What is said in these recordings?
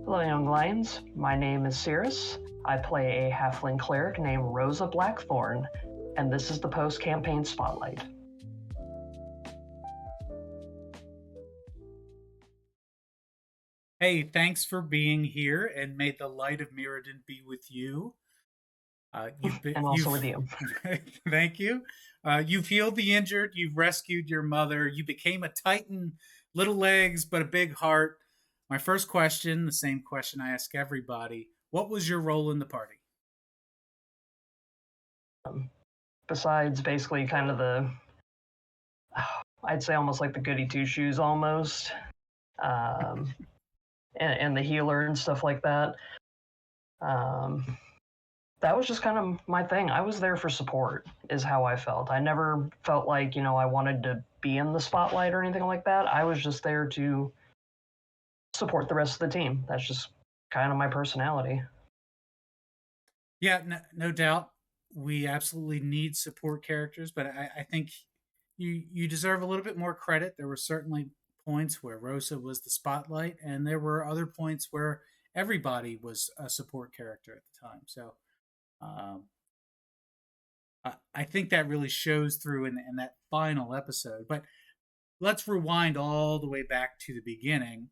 Hello, young lions. My name is Ceris. I play a halfling cleric named Rosa Blackthorn, and this is the post-campaign spotlight. Hey, thanks for being here, and may the light of Mirrodin be with you. And also with you. Thank you. You've healed the injured. You've rescued your mother. You became a titan, little legs but a big heart. My first question, the same question I ask everybody: what was your role in the party? Besides basically kind of I'd say almost like the goody two-shoes almost, um, and the healer and stuff like that. That was just kind of my thing. I was there for support, is how I felt. I never felt like, I wanted to be in the spotlight or anything like that. I was just there to support the rest of the team. That's just kind of my personality. Yeah, no doubt. We absolutely need support characters, but I think you deserve a little bit more credit. There were certainly points where Rosa was the spotlight, and there were other points where everybody was a support character at the time. So um, I think that really shows through in that final episode. But let's rewind all the way back to the beginning.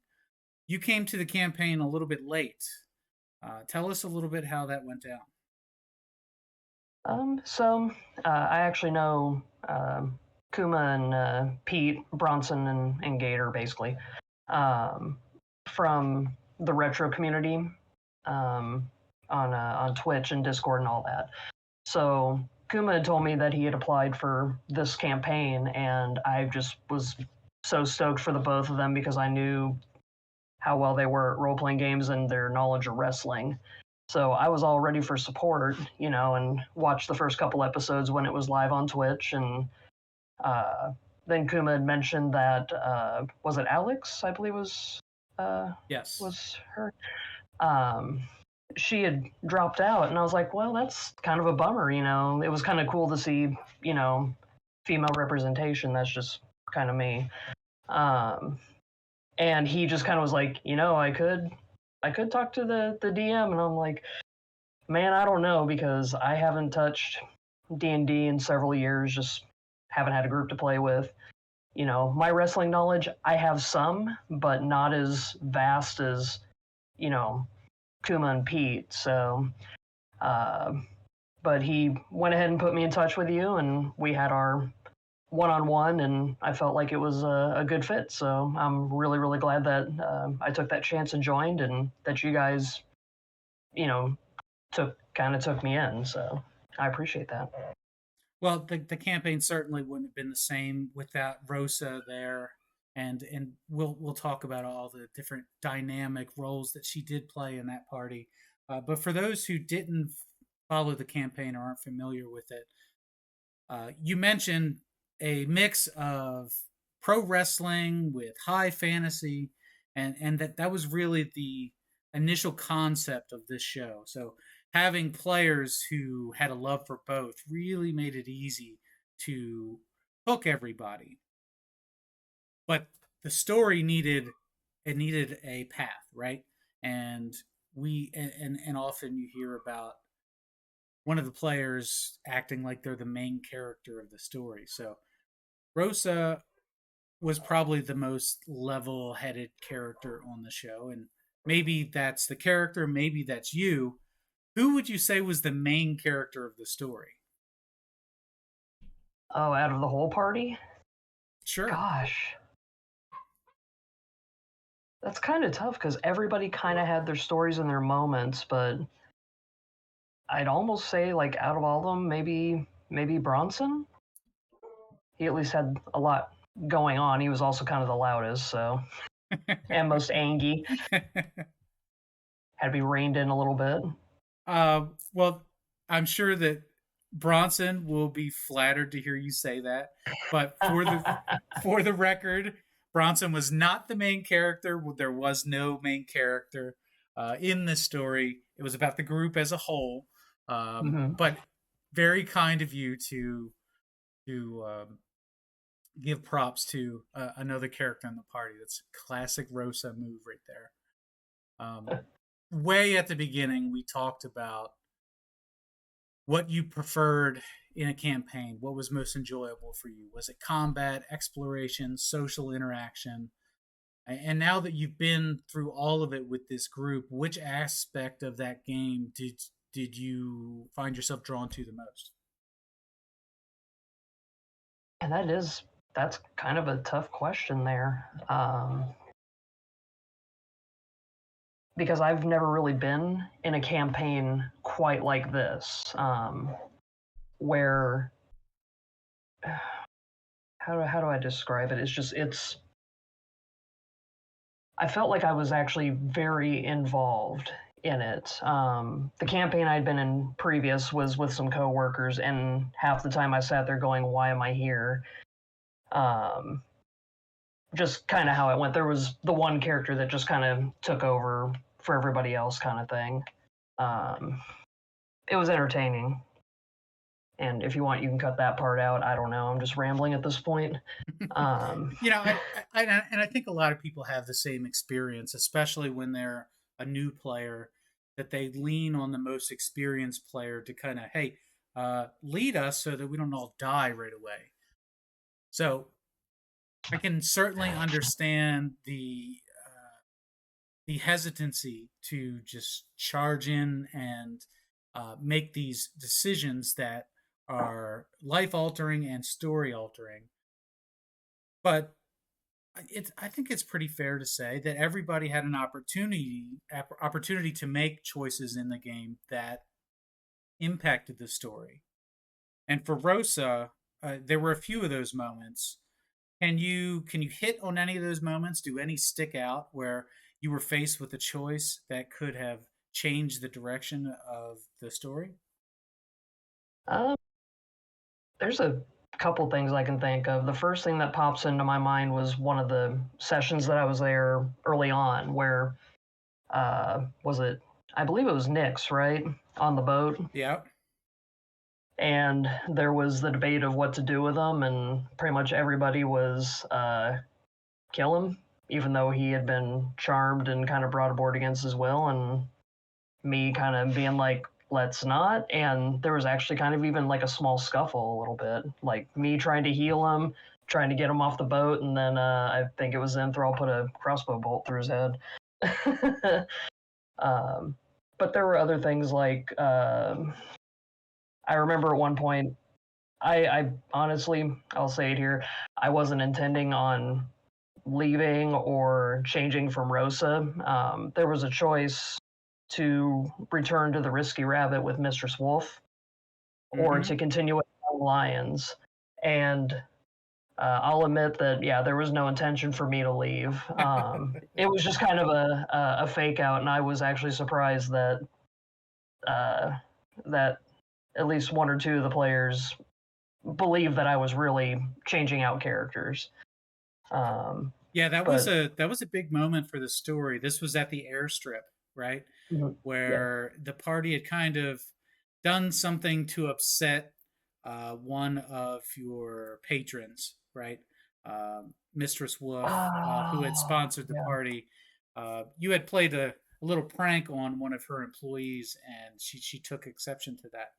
You came to the campaign a little bit late. Tell us a little bit how that went down. I actually know Kuma and Pete, Bronson, and Gator, basically, from the retro community on Twitch and Discord and all that. So Kuma had told me that he had applied for this campaign, and I just was so stoked for the both of them because I knew how well they were at role-playing games and their knowledge of wrestling. So I was all ready for support, and watched the first couple episodes when it was live on Twitch. And then Kuma had mentioned that was it Alex? I believe Yes. was her. She had dropped out, and I was like, well, that's kind of a bummer. It was kind of cool to see, female representation. That's just kind of me. And he just kind of was like, I could talk to the DM, and I'm like, man, I don't know because I haven't touched D&D in several years, just haven't had a group to play with. My wrestling knowledge, I have some, but not as vast as, Kuma and Pete. So, uh, but he went ahead and put me in touch with you, and we had our one-on-one, and I felt like it was a good fit. So I'm really, really glad that I took that chance and joined, and that you guys, you know, took me in. So I appreciate that. Well, the campaign certainly wouldn't have been the same without Rosa there, and we'll talk about all the different dynamic roles that she did play in that party. But for those who didn't follow the campaign or aren't familiar with it, you mentioned a mix of pro wrestling with high fantasy, and that was really the initial concept of this show. So having players who had a love for both really made it easy to hook everybody. But the story needed a path, right? And and often you hear about one of the players acting like they're the main character of the story. So Rosa was probably the most level-headed character on the show, and maybe that's the character, maybe that's you. Who would you say was the main character of the story? Oh, out of the whole party? Sure. Gosh, that's kind of tough because everybody kind of had their stories and their moments, but I'd almost say like out of all of them, maybe Bronson. He at least had a lot going on. He was also kind of the loudest, so and most angy. Had to be reined in a little bit. Well, I'm sure that Bronson will be flattered to hear you say that, but for the record, Bronson was not the main character. There was no main character in this story. It was about the group as a whole. But very kind of you to give props to another character in the party. That's classic Rosa move right there. Way at the beginning, we talked about what you preferred in a campaign. What was most enjoyable for you? Was it combat, exploration, social interaction? And now that you've been through all of it with this group, which aspect of that game did you find yourself drawn to the most? And that's kind of a tough question there. Because I've never really been in a campaign quite like this, where how do I describe it? It's I felt like I was actually very involved in it. The campaign I'd been in previous was with some coworkers, and half the time I sat there going, "Why am I here?" Um, just kind of how it went. There was the one character that just kind of took over for everybody else, kind of thing. Um, it was entertaining. And if you want, you can cut that part out. I don't know. I'm just rambling at this point. You know, I think a lot of people have the same experience, especially when they're a new player, that they lean on the most experienced player to kind of, hey, lead us so that we don't all die right away. So I can certainly understand the hesitancy to just charge in and make these decisions that are life altering and story altering. But I think it's pretty fair to say that everybody had an opportunity to make choices in the game that impacted the story. And for Rosa, there were a few of those moments. Can you hit on any of those moments? Do any stick out where you were faced with a choice that could have changed the direction of the story? um, there's a couple things I can think of. The first thing that pops into my mind was one of the sessions that I was there early on, where was it? I believe it was Nick's, right, on the boat, Yeah. and there was the debate of what to do with him, and pretty much everybody was kill him, even though he had been charmed and kind of brought aboard against his will, and me kind of being like, let's not. And there was actually kind of even like a small scuffle a little bit, like me trying to heal him, trying to get him off the boat, and then I think it was Zenthral put a crossbow bolt through his head. um, but there were other things like I remember at one point, I honestly, I'll say it here, I wasn't intending on leaving or changing from Rosa. There was a choice to return to the Risky Rabbit with Mistress Wolf, or Mm-hmm. to continue with Lions. And I'll admit that, yeah, there was no intention for me to leave. It was just kind of a fake out, and I was actually surprised that that at least one or two of the players believed that I was really changing out characters. Um, Yeah, but that was a big moment for the story. This was at the airstrip, right? yeah. Where the party had kind of done something to upset one of your patrons, right? Mistress Wolf, who had Oh, sponsored the yeah. party. You had played a little prank on one of her employees, and she took exception to that.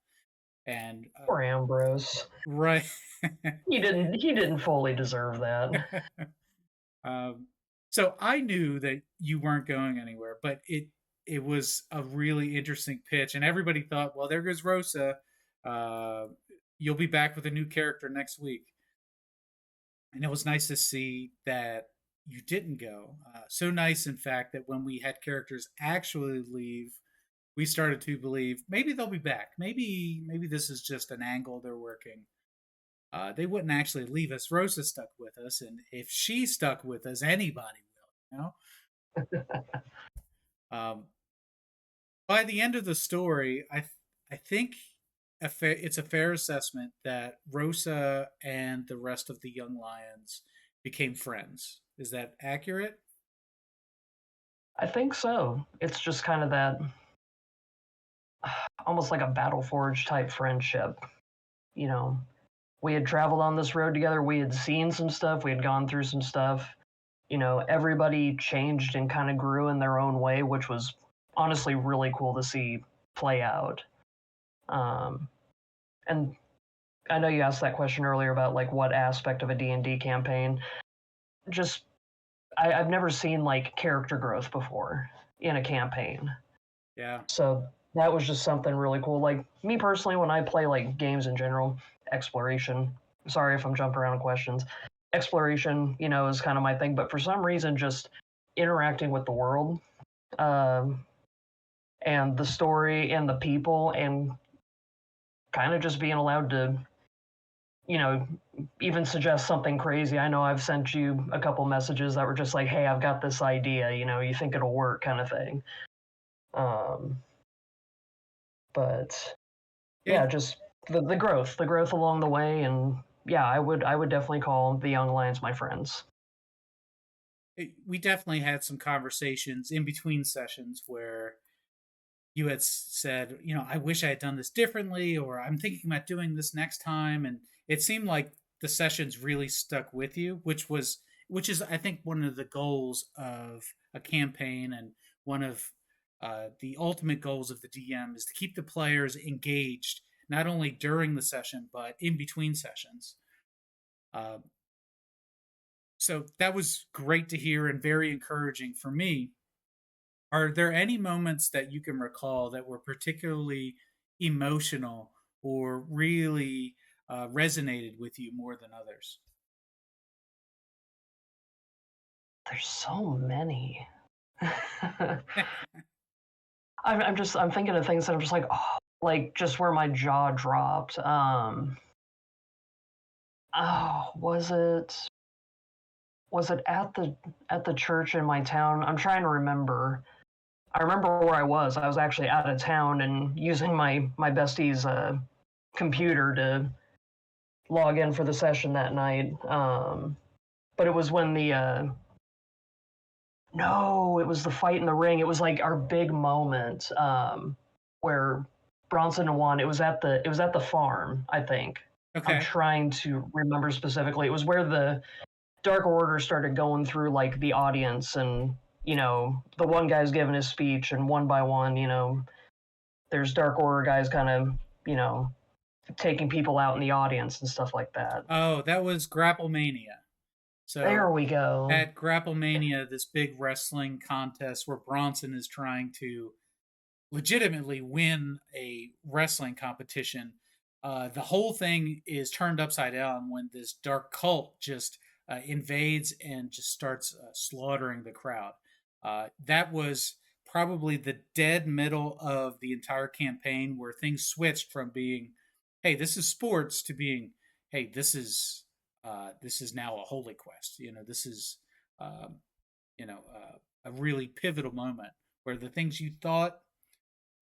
And Poor Ambrose. right. He didn't fully deserve that. um, so I knew that you weren't going anywhere, but it was a really interesting pitch, and everybody thought, well, there goes Rosa. Uh, you'll be back with a new character next week, and it was nice to see that you didn't go. So nice, in fact, that when we had characters actually leave, we started to believe maybe they'll be back. Maybe this is just an angle they're working. They wouldn't actually leave us. Rosa stuck with us, and if she stuck with us, anybody will. You know. By the end of the story, I think it's a fair assessment that Rosa and the rest of the young lions became friends. Is that accurate? I think so. It's just kind of that almost like a battle forge type friendship. You know, we had traveled on this road together. We had seen some stuff. We had gone through some stuff. everybody changed and kind of grew in their own way, which was honestly really cool to see play out. And I know you asked that question earlier about like what aspect of a D&D campaign. Just I've never seen like character growth before in a campaign. Yeah. So that was just something really cool. Like me personally, when I play like games in general, exploration. Sorry if I'm jumping around questions. Exploration, is kind of my thing. But for some reason, just interacting with the world, um, and the story and the people, and kind of just being allowed to, even suggest something crazy. I know I've sent you a couple messages that were just like, "Hey, I've got this idea. You think it'll work?" kind of thing. Um, but yeah, just the growth along the way, and yeah, I would definitely call the Young Lions my friends. We definitely had some conversations in between sessions where you had said, I wish I had done this differently, or I'm thinking about doing this next time. And it seemed like the sessions really stuck with you, which is, I think, one of the goals of a campaign, and one of the ultimate goals of the DM is to keep the players engaged, not only during the session, but in between sessions. Uh, so that was great to hear and very encouraging for me. Are there any moments that you can recall that were particularly emotional or really resonated with you more than others? There's so many. I'm thinking of things that I'm just like, oh, like just where my jaw dropped. Oh, was it at the church in my town? I'm trying to remember. I remember where I was. I was actually out of town and using my bestie's computer to log in for the session that night. But it was when no, it was the fight in the ring. It was like our big moment, where Bronson won. It was at the farm, I think. I'm Okay. trying to remember specifically. It was where the Dark Order started going through like the audience, and the one guy's giving his speech, and one by one, there's Dark Order guys kind of, taking people out in the audience and stuff like that. Oh, that was Grapple Mania. So There we go. at Grapple Mania, this big wrestling contest where Bronson is trying to legitimately win a wrestling competition. The whole thing is turned upside down when this dark cult just invades and just starts slaughtering the crowd. That was probably the dead middle of the entire campaign, where things switched from being, "Hey, this is sports," to being, "Hey, this is now a holy quest." This is um, a really pivotal moment where the things you thought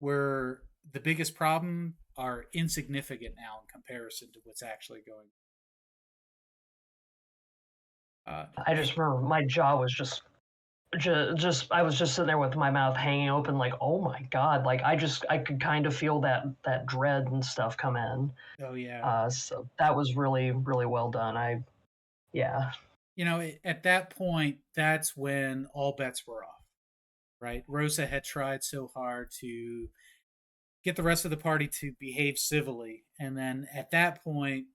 were the biggest problem are insignificant now in comparison to what's actually going on. I just remember my jaw was just I was just sitting there with my mouth hanging open, like, oh my god, like I could kind of feel that dread and stuff come in. Oh yeah. So that was really really well done. Yeah. At that point, that's when all bets were off, right? Rosa had tried so hard to get the rest of the party to behave civilly, and then at that point,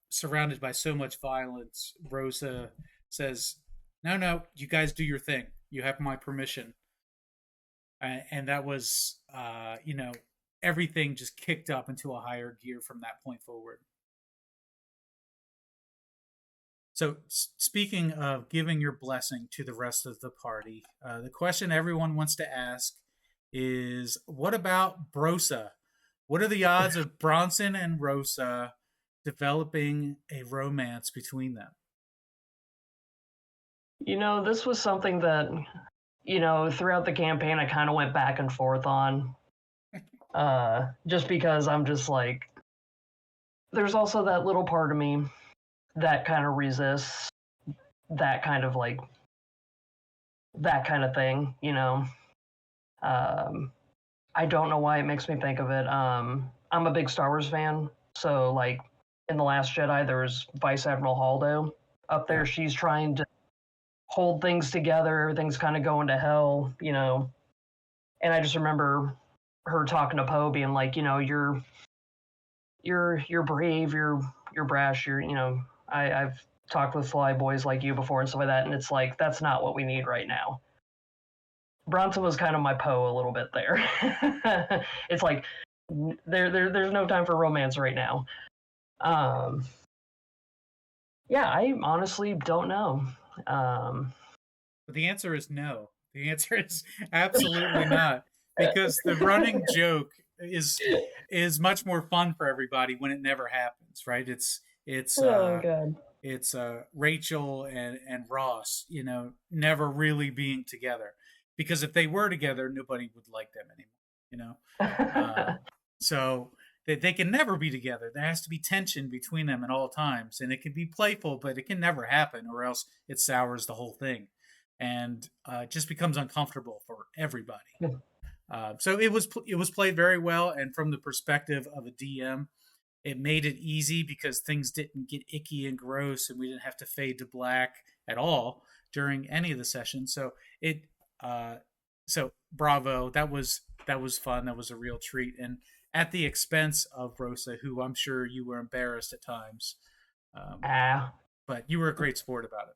surrounded by so much violence, Rosa says, "No, no, you guys do your thing. You have my permission." And that was, everything just kicked up into a higher gear from that point forward. So, speaking of giving your blessing to the rest of the party, the question everyone wants to ask is, what about Brosa? What are the odds of Bronson and Rosa developing a romance between them? This was something that, throughout the campaign I kind of went back and forth on. Just because I'm just like, there's also that little part of me that kind of resists that kind of like that kind of thing. Um, I don't know why it makes me think of it. I'm a big Star Wars fan, so like in the Last Jedi, there was Vice Admiral Holdo up there. Yeah. She's trying to hold things together. Everything's kind of going to hell, you know. And I just remember her talking to Poe, being like, you know, you're brave, you're brash, you know, I've talked with fly boys like you before and stuff like that, and it's like that's not what we need right now. Bronson was kind of my Poe a little bit there. It's like there's no time for romance right now. Yeah, I honestly don't know. But the answer is no. The answer is absolutely not, because the running joke is much more fun for everybody when it never happens, right? Oh god. It's Rachel and Ross, you know, never really being together, because if they were together, nobody would like them anymore, you know. So they can never be together. There has to be tension between them at all times, and it can be playful, but it can never happen, or else it sours the whole thing, and just becomes uncomfortable for everybody. So it was played very well, and from the perspective of a DM, it made it easy because things didn't get icky and gross, and we didn't have to fade to black at all during any of the sessions. So so bravo, that was fun. That was a real treat, and at the expense of Rosa, who I'm sure you were embarrassed at times. But you were a great sport about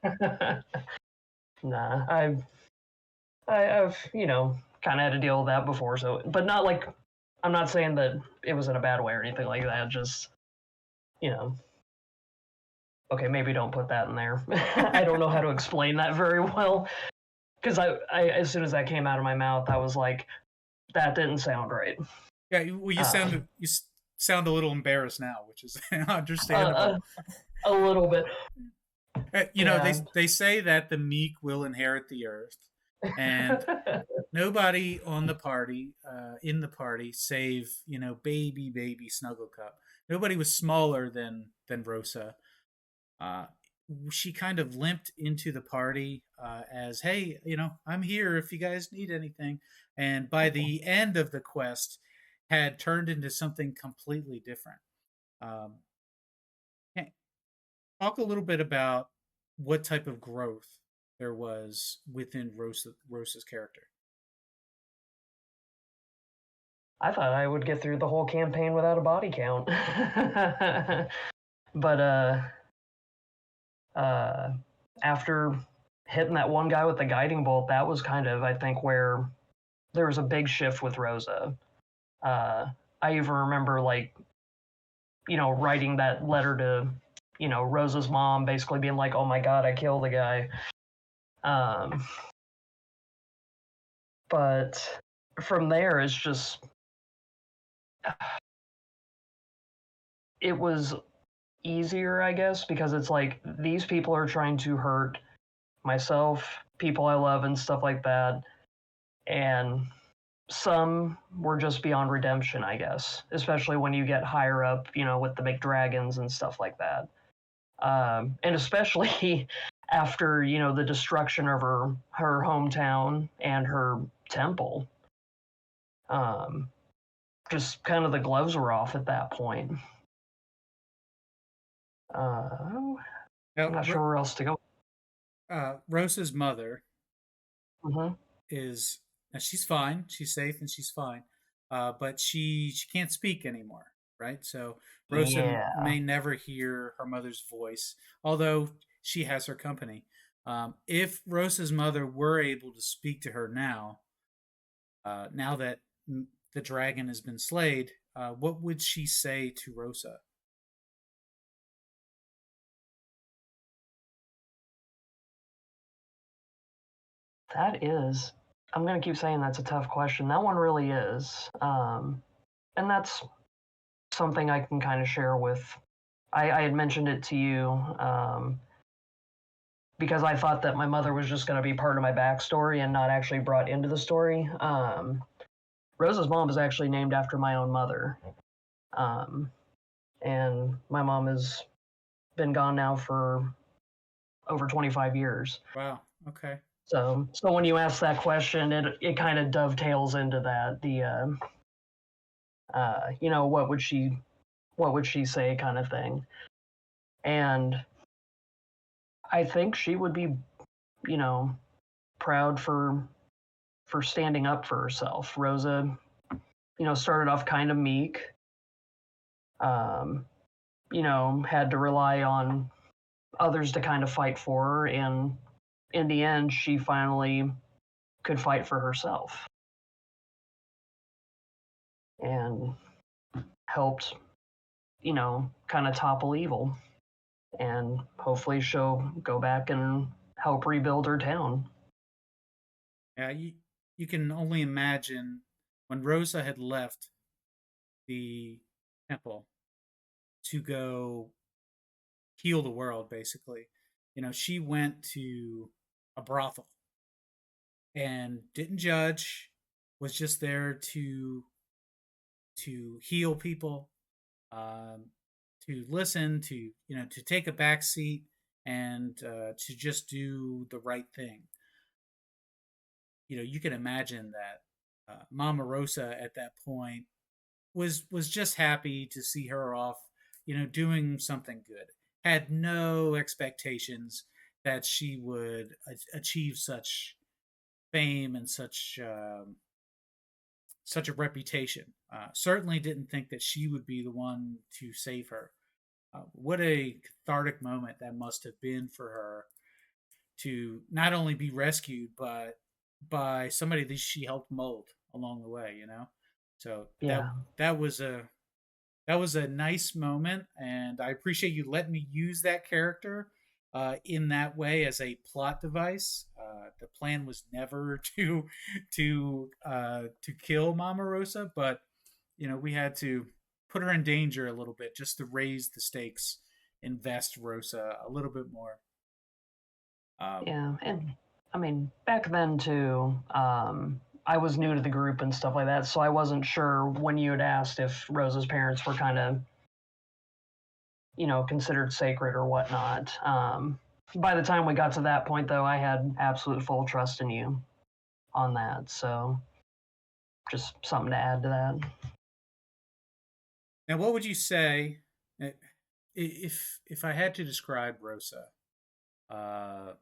it. Nah, I've you know kind of had to deal with that before, so but not like I'm not saying that it was in a bad way or anything like that. Just you know, okay, maybe don't put that in there. I don't know how to explain that very well, because I as soon as that came out of my mouth, I was like, that didn't sound right. Yeah, well, you sound a little embarrassed now, which is understandable. A little bit. You know, they say that the meek will inherit the earth, and nobody on the party, in the party, save, you know, baby Snugglecup. Nobody was smaller than Rosa. She kind of limped into the party as, hey, you know, I'm here if you guys need anything. And by the end of the quest, had turned into something completely different. Talk a little bit about what type of growth there was within Rosa's character. I thought I would get through the whole campaign without a body count. But after hitting that one guy with the guiding bolt, that was kind of, I think, where there was a big shift with Rosa. I even remember, like, you know, writing that letter to, you know, Rosa's mom, basically being like, oh my god, I killed the guy. But from there, it's just, it was easier, I guess, because it's like these people are trying to hurt myself, people I love, and stuff like that. And some were just beyond redemption, I guess, especially when you get higher up, you know, with the McDragons and stuff like that. And especially after, you know, the destruction of her hometown and her temple. Just kind of the gloves were off at that point. I'm not sure where else to go. Rosa's mother Mm-hmm. is, now she's fine, she's safe, and she's fine, but she can't speak anymore, right? So Rosa may never hear her mother's voice, although she has her company. If Rosa's mother were able to speak to her now, now that the dragon has been slayed, what would she say to Rosa? That is, I'm going to keep saying that's a tough question. That one really is. And that's something I can kind of share with. I had mentioned it to you because I thought that my mother was just going to be part of my backstory and not actually brought into the story. Rosa's mom is actually named after my own mother. And my mom has been gone now for over 25 years. Wow. Okay. So when you ask that question, it kind of dovetails into that. The you know, what would she say kind of thing. And I think she would be you know, proud for standing up for herself. Rosa, started off kind of meek. Um, had to rely on others to kind of fight for her, and in the end, she finally could fight for herself and helped, kind of topple evil. And hopefully she'll go back and help rebuild her town. Yeah, you can only imagine when Rosa had left the temple to go heal the world, basically. She went to a brothel and didn't judge, was just there to heal people, um, to listen, to take a back seat, and to just do the right thing. You can imagine that Mama Rosa at that point was just happy to see her off, doing something good. Had no expectations that she would achieve such fame and such a reputation. Certainly didn't think that she would be the one to save her. What a cathartic moment that must have been for her to not only be rescued, but by somebody that she helped mold along the way. So that Yeah. that was a nice moment, and I appreciate you letting me use that character in that way as a plot device. The plan was never to kill Mama Rosa, but we had to put her in danger a little bit just to raise the stakes, invest Rosa a little bit more. Yeah. And I mean, back then too, I was new to the group and stuff like that, so I wasn't sure when you had asked if Rosa's parents were kind of, considered sacred or whatnot. By the time we got to that point, though, I had absolute full trust in you on that. So just something to add to that. Now, what would you say if I had to describe Rosa uh,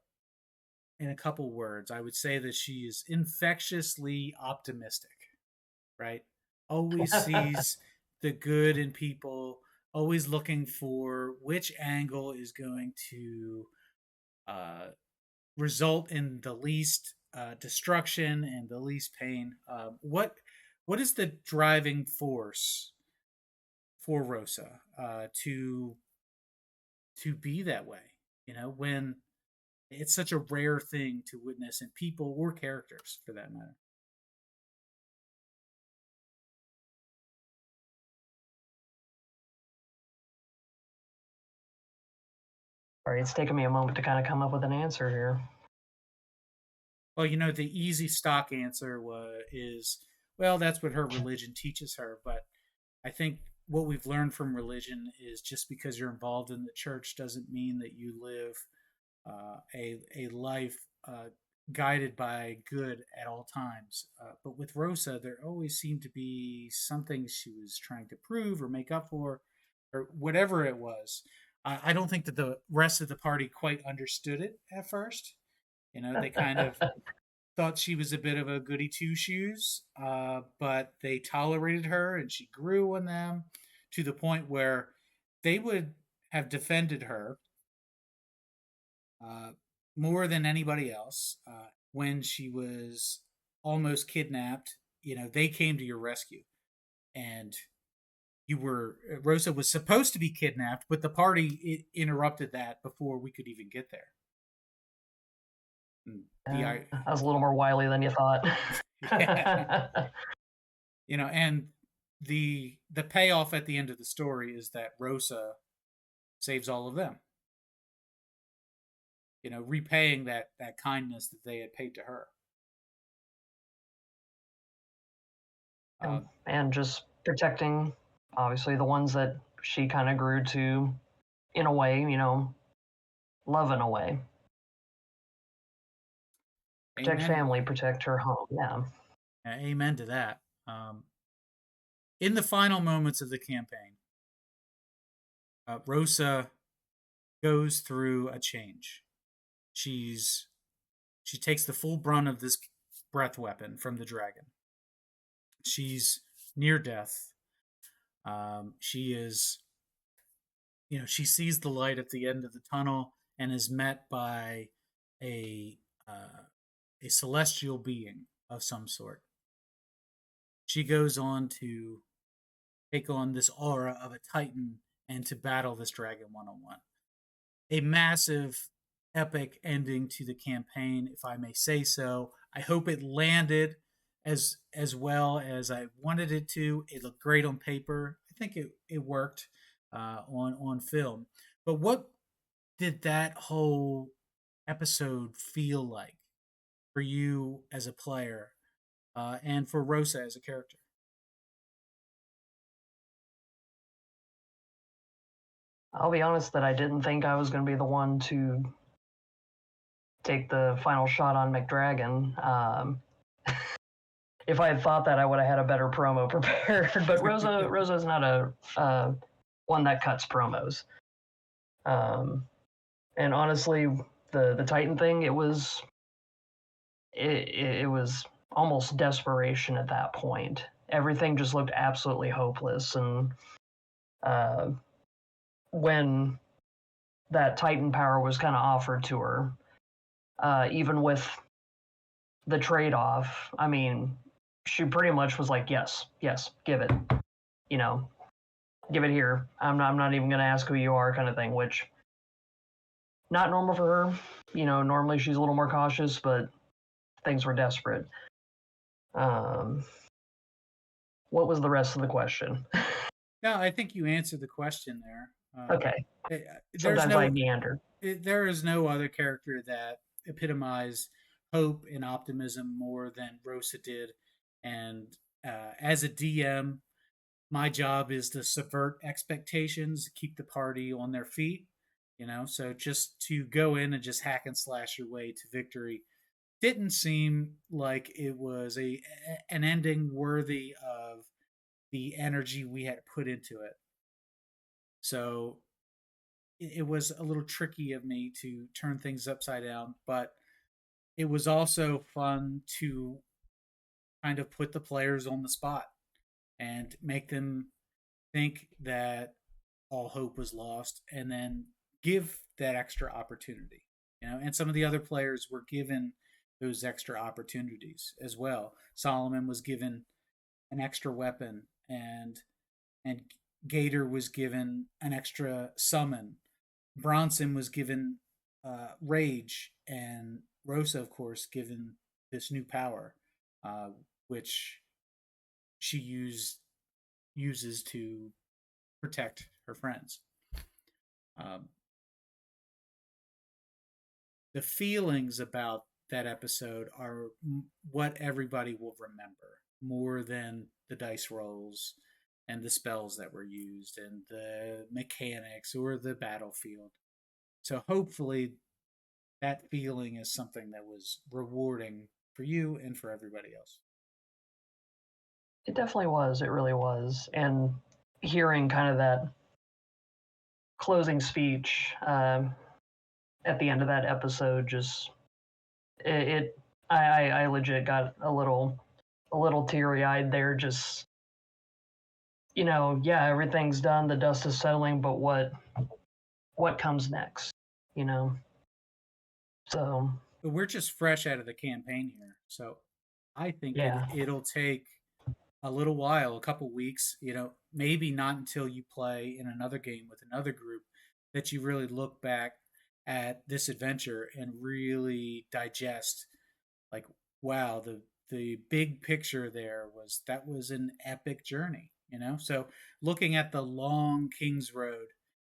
in a couple words? I would say that she is infectiously optimistic, right? Always sees the good in people, always looking for which angle is going to uh, result in the least destruction and the least pain. What is the driving force for Rosa to be that way? When it's such a rare thing to witness in people or characters, for that matter. All right, it's taken me a moment to kind of come up with an answer here. Well, the easy stock answer is, well, that's what her religion teaches her. But I think what we've learned from religion is just because you're involved in the church doesn't mean that you live a life guided by good at all times. But with Rosa, there always seemed to be something she was trying to prove or make up for, or whatever it was. I don't think that the rest of the party quite understood it at first. They kind of thought she was a bit of a goody two shoes, but they tolerated her and she grew on them to the point where they would have defended her uh, more than anybody else. When she was almost kidnapped, they came to your rescue, and Rosa was supposed to be kidnapped, but the party interrupted that before we could even get there. I was a little more wily than you thought. Yeah. And the payoff at the end of the story is that Rosa saves all of them. Repaying that kindness that they had paid to her. And just protecting, obviously, the ones that she kind of grew to, in a way, love in a way. Protect Amen. family, protect her home. Yeah. Amen to that. In the final moments of the campaign, Rosa goes through a change. She's She takes the full brunt of this breath weapon from the dragon. She's near death. She is, she sees the light at the end of the tunnel and is met by a a celestial being of some sort. She goes on to take on this aura of a titan and to battle this dragon one-on-one. A massive, epic ending to the campaign, if I may say so. I hope it landed as well as I wanted it to. It looked great on paper. I think it worked on film. But what did that whole episode feel like for you as a player and for Rosa as a character? I'll be honest that I didn't think I was going to be the one to take the final shot on McDragon. If I had thought that, I would have had a better promo prepared. But Rosa's not a one that cuts promos. And honestly, the Titan thing, it was almost desperation at that point. Everything just looked absolutely hopeless, and when that Titan power was kind of offered to her, even with the trade-off, I mean, she pretty much was like, yes, give it, give it here. I'm not even going to ask who you are, kind of thing, which not normal for her. Normally she's a little more cautious, but things were desperate. What was the rest of the question? No, I think you answered the question there. Okay. Sometimes I meander. There is no other character that epitomized hope and optimism more than Rosa did. And as a DM, my job is to subvert expectations, keep the party on their feet. So just to go in and just hack and slash your way to victory didn't seem like it was an ending worthy of the energy we had put into it. So it was a little tricky of me to turn things upside down, but it was also fun to kind of put the players on the spot and make them think that all hope was lost and then give that extra opportunity. And some of the other players were given those extra opportunities as well. Solomon was given an extra weapon, and Gator was given an extra summon. Bronson was given rage, and Rosa, of course, given this new power, which she uses to protect her friends. The feelings about that episode are what everybody will remember more than the dice rolls and the spells that were used and the mechanics or the battlefield. So hopefully that feeling is something that was rewarding for you and for everybody else. It definitely was. It really was. And hearing kind of that closing speech at the end of that episode, just I legit got a little teary-eyed there. Just yeah, everything's done, the dust is settling, but what comes next? So. But we're just fresh out of the campaign here, so I think it'll take a little while, a couple weeks. Maybe not until you play in another game with another group that you really look back at this adventure and really digest, like, wow, the big picture there was an epic journey. So looking at the long King's Road,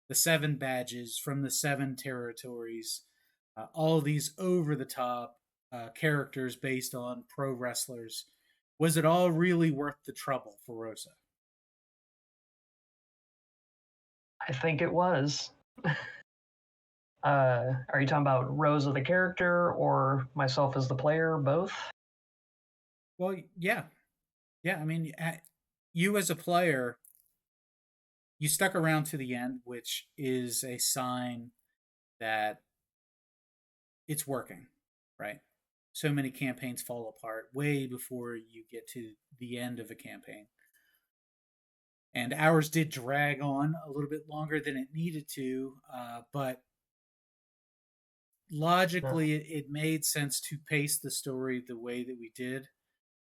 the 7 badges from the 7 territories, all these over the top characters based on pro wrestlers, was it all really worth the trouble for Rosa? I think it was. Are you talking about Rosa the character or myself as the player? Both? Well, yeah. I mean, you as a player, you stuck around to the end, which is a sign that it's working, right? so many campaigns fall apart way before you get to the end of a campaign. And ours did drag on a little bit longer than it needed to, but logically, it made sense to pace the story the way that we did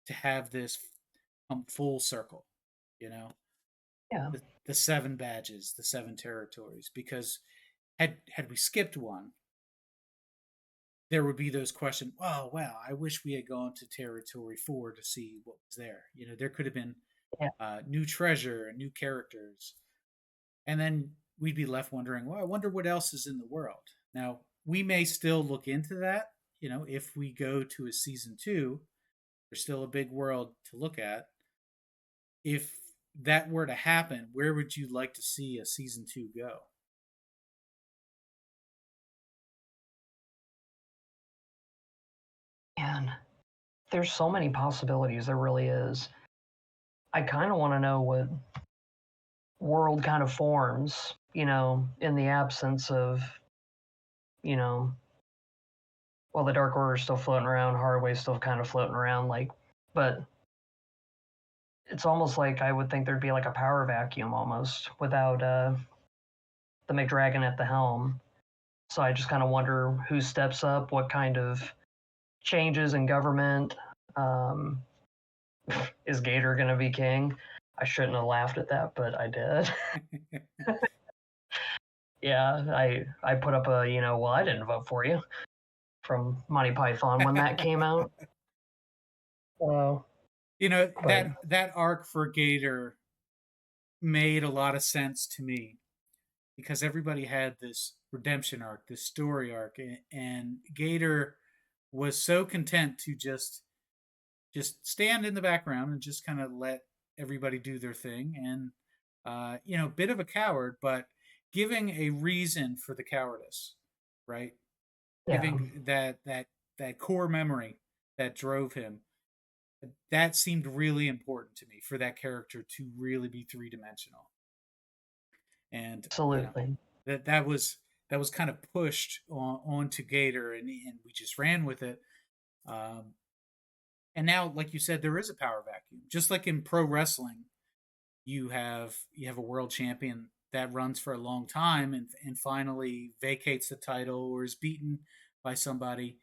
to have this full circle, you know? Yeah. The 7 badges, the 7 territories, because had we skipped one, there would be those questions. Oh, wow, I wish we had gone to territory 4 to see what was there. You know, there could have been new treasure and new characters, and then we'd be left wondering, well, I wonder what else is in the world. Now, we may still look into that. You know, if we go to a season 2, there's still a big world to look at. If that were to happen, where would you like to see a season 2 go? Man, there's so many possibilities. There really is. I kind of want to know what world kind of forms, you know, in the absence of, you know, well, the Dark Order's still floating around, Hardway's still kind of floating around, like, but it's almost like I would think there'd be like a power vacuum almost without the McDragon at the helm. So I just kind of wonder who steps up, what kind of changes in government. Is Gator going to be king? I shouldn't have laughed at that, but I did. Yeah, I put up a, you know, well, I didn't vote for you from Monty Python when that came out. You know, that arc for Gator made a lot of sense to me because everybody had this redemption arc, this story arc, and Gator was so content to just stand in the background and just kind of let everybody do their thing, and you know, bit of a coward, but giving a reason for the cowardice, right? Yeah. Giving that core memory that drove him. That seemed really important to me for that character to really be 3-dimensional. And absolutely, you know, that was kind of pushed onto Gator, and we just ran with it. And now, like you said, there is a power vacuum. Just like in pro wrestling, you have a world champion that runs for a long time and finally vacates the title or is beaten by somebody,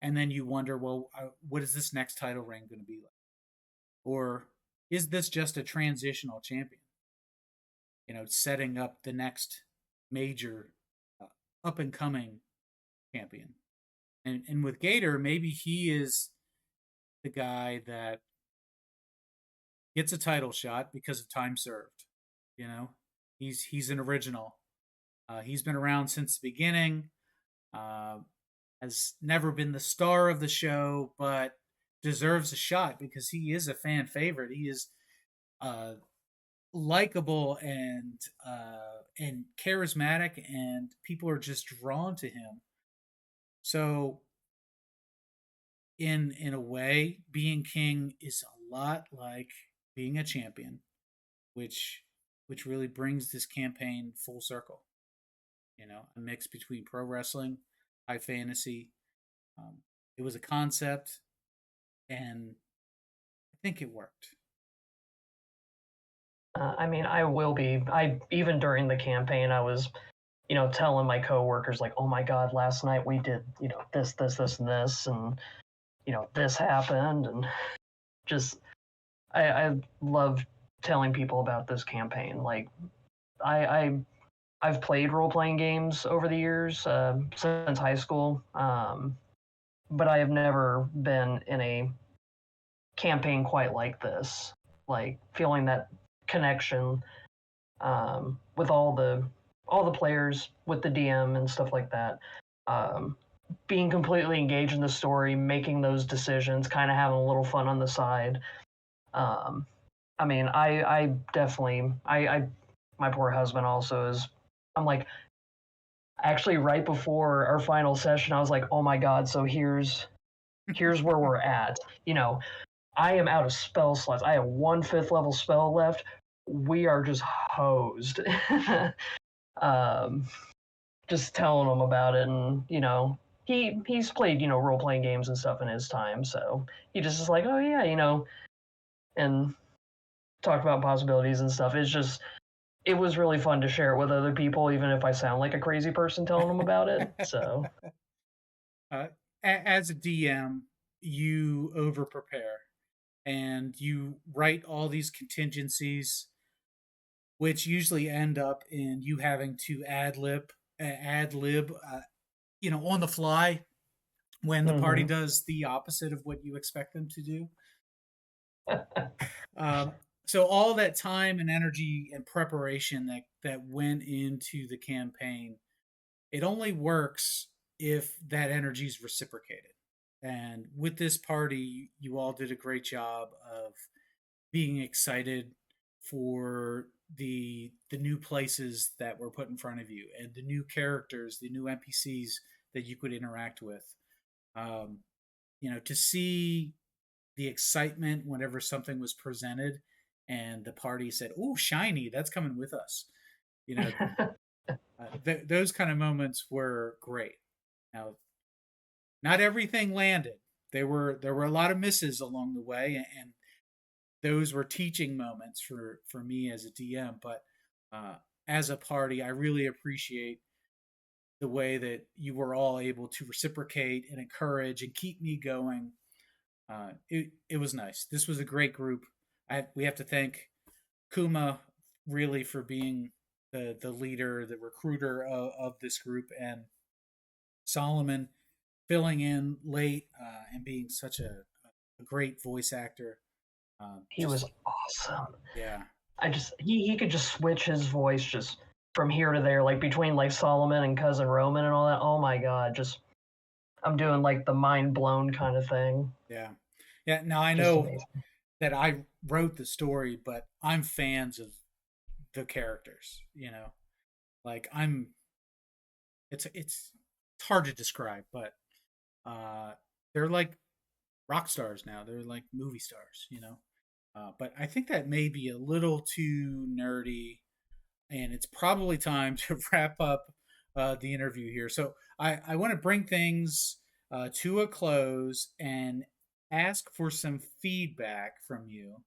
and then you wonder, well, what is this next title reign going to be like? Or is this just a transitional champion? You know, setting up the next major up and coming champion. And with Gator, maybe he is the guy that gets a title shot because of time served. You know, he's an original. He's been around since the beginning. Has never been the star of the show, but deserves a shot because he is a fan favorite. He is likable and charismatic, and people are just drawn to him. So, in a way, being king is a lot like being a champion, which really brings this campaign full circle. You know, a mix between pro wrestling, high fantasy. It was a concept, and I think it worked. I mean, I even during the campaign, I was, you know, telling my coworkers like, oh my God, last night we did, you know, this, and this, and, you know, this happened. And just, I love telling people about this campaign. Like, I've played role-playing games over the years, since high school. But I have never been in a campaign quite like this. Like feeling that connection with all the players, with the DM and stuff like that. Being completely engaged in the story, making those decisions, kind of having a little fun on the side. I mean, I definitely, my poor husband also is. I'm like, actually, right before our final session, I was like, oh my God, so here's where we're at. You know, I am out of spell slots. I have 1 5th level spell left. We are just hosed. Just telling them about it, and you know, he's played, role playing games and stuff in his time, so he just is like, oh yeah, and talked about possibilities and stuff. It was really fun to share it with other people, even if I sound like a crazy person telling them about it. So as a DM, you over prepare and you write all these contingencies, which usually end up in you having to ad lib, on the fly when the party does the opposite of what you expect them to do. So all that time and energy and preparation that went into the campaign, it only works if that energy is reciprocated. And with this party, you all did a great job of being excited for the new places that were put in front of you and the new characters, the new NPCs that you could interact with. To see the excitement whenever something was presented and the party said, "Oh, shiny, that's coming with us." Those kind of moments were great. Now, not everything landed. There were a lot of misses along the way, and those were teaching moments for me as a DM. But as a party, I really appreciate the way that you were all able to reciprocate and encourage and keep me going. It was nice. This was a great group. We have to thank Kuma really for being the leader, the recruiter of this group, and Solomon filling in late and being such a great voice actor. He was awesome. Yeah. He could just switch his voice just from here to there, like between like Solomon and Cousin Roman and all that. Oh my god, I'm doing like the mind blown kind of thing. Yeah. Now I know that I wrote the story, but I'm fans of the characters. Like it's hard to describe, but they're like rock stars now. They're like movie stars. But I think that may be a little too nerdy, and it's probably time to wrap up the interview here. So I want to bring things to a close and ask for some feedback from you.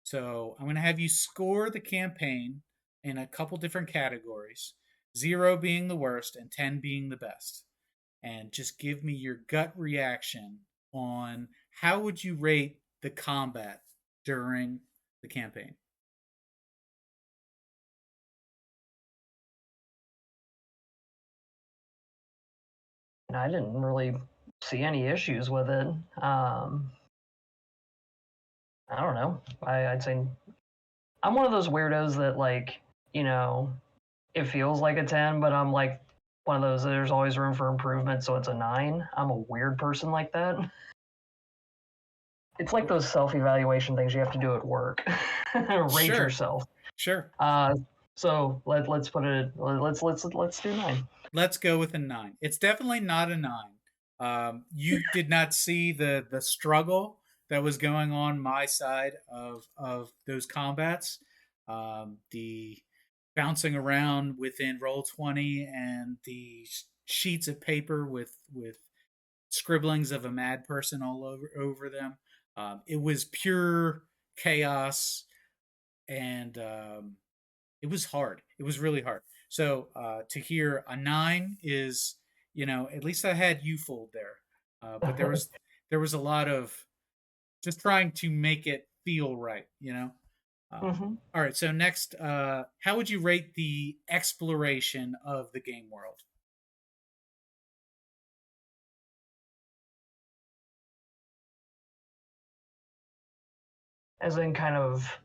So I'm going to have you score the campaign in a couple different categories, 0 being the worst and 10 being the best. And just give me your gut reaction on how would you rate the combat during the campaign. I didn't really see any issues with it. I don't know. I'd say I'm one of those weirdos that it feels like a 10, but I'm like one of those, there's always room for improvement, so it's a 9. I'm a weird person like that. It's like those self-evaluation things you have to do at work. Rate yourself. Sure. So let's put it. Let's do 9. Let's go with a 9. It's definitely not a 9. You did not see the struggle that was going on my side of those combats. The bouncing around within Roll20 and the sheets of paper with scribblings of a mad person all over them. It was pure chaos, and it was hard. It was really hard. So to hear a 9 is, at least I had you fooled there. But there was a lot of just trying to make it feel right, All right. So next, how would you rate the exploration of the game world? As in kind of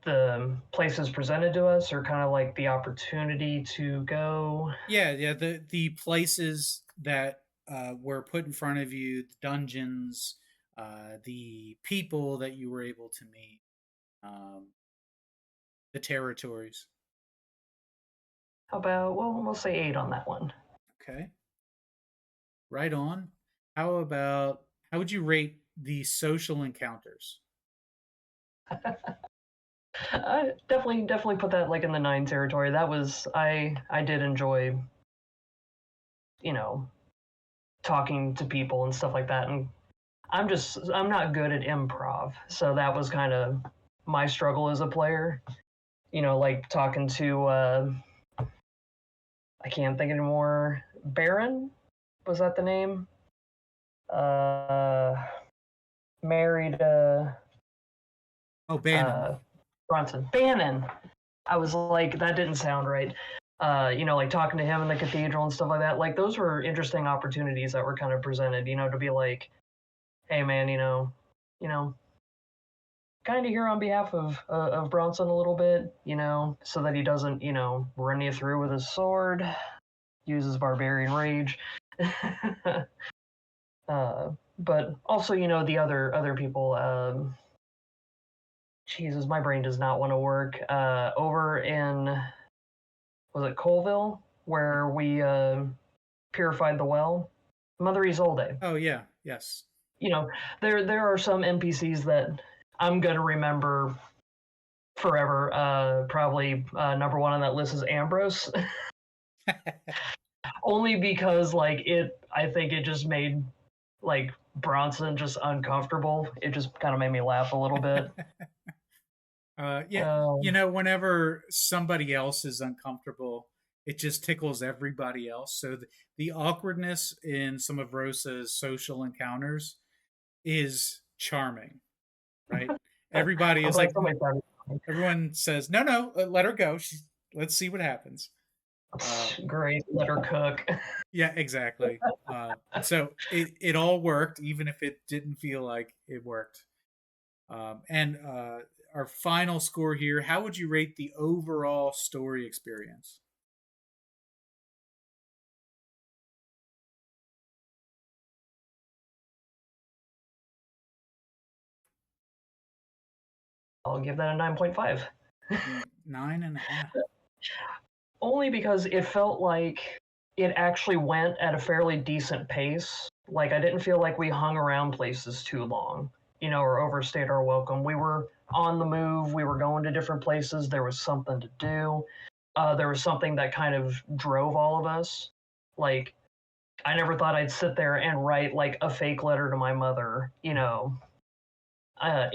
the places presented to us, or kind of like the opportunity to go? Yeah. The places that were put in front of you, the dungeons, the people that you were able to meet, the territories. How about, well, we'll say 8 on that one. Okay. Right on. How would you rate the social encounters? I definitely put that like in the 9 territory. That was I did enjoy, talking to people and stuff like that. And I'm not good at improv, so that was kind of my struggle as a player. Like talking to I can't think anymore. Baron, was that the name? Married Bannon. Bronson. Bannon. I was like, that didn't sound right. Like talking to him in the cathedral and stuff like that. Like those were interesting opportunities that were kind of presented, to be like, hey man, kind of here on behalf of Bronson a little bit, so that he doesn't, run you through with his sword, uses barbarian rage. But also, the other people. Jesus, my brain does not want to work. Over in, was it Colville, where we purified the well? Mother Isolde. Oh yeah, yes. There are some NPCs that I'm gonna remember forever. Probably number one on that list is Ambrose. Only because I think it just made Bronson just uncomfortable. It just kind of made me laugh a little bit. Whenever somebody else is uncomfortable, it just tickles everybody else. So the awkwardness in some of Rosa's social encounters is charming, right? Everybody is like, everyone says, no, let her go. Let's see what happens. Great, let her cook. Yeah, exactly. So it all worked, even if it didn't feel like it worked. And our final score here, how would you rate the overall story experience? I'll give that a 9.5. 9.5. Only because it felt like it actually went at a fairly decent pace. Like, I didn't feel like we hung around places too long, or overstayed our welcome. We were on the move. We were going to different places. There was something to do. There was something that kind of drove all of us. Like, I never thought I'd sit there and write, like, a fake letter to my mother, in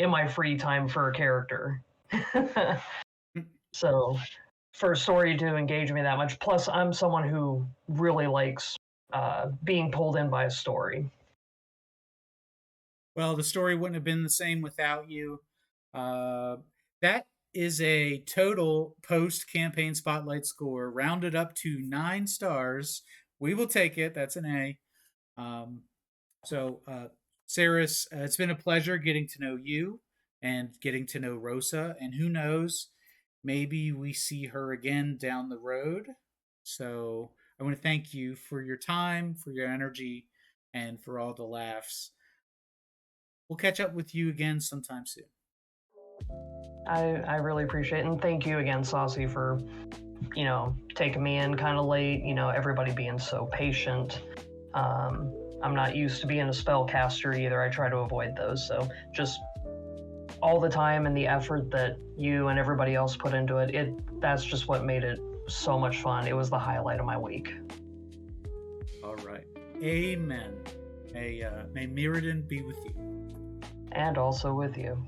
my free time for a character. So, for a story to engage me that much, plus I'm someone who really likes being pulled in by a story. Well, the story wouldn't have been the same without you. That is a total post-campaign spotlight score, rounded up to 9 stars. We will take it. That's an A. Ceris, it's been a pleasure getting to know you and getting to know Rosa. And who knows, maybe we see her again down the road. So I want to thank you for your time, for your energy, and for all the laughs. We'll catch up with you again sometime soon. I really appreciate it. And thank you again, Saucy, for, taking me in kind of late, everybody being so patient. I'm not used to being a spellcaster either. I try to avoid those. So just all the time and the effort that you and everybody else put into it, that's just what made it so much fun. It was the highlight of my week. All right. Amen. May Mirrodin be with you. And also with you.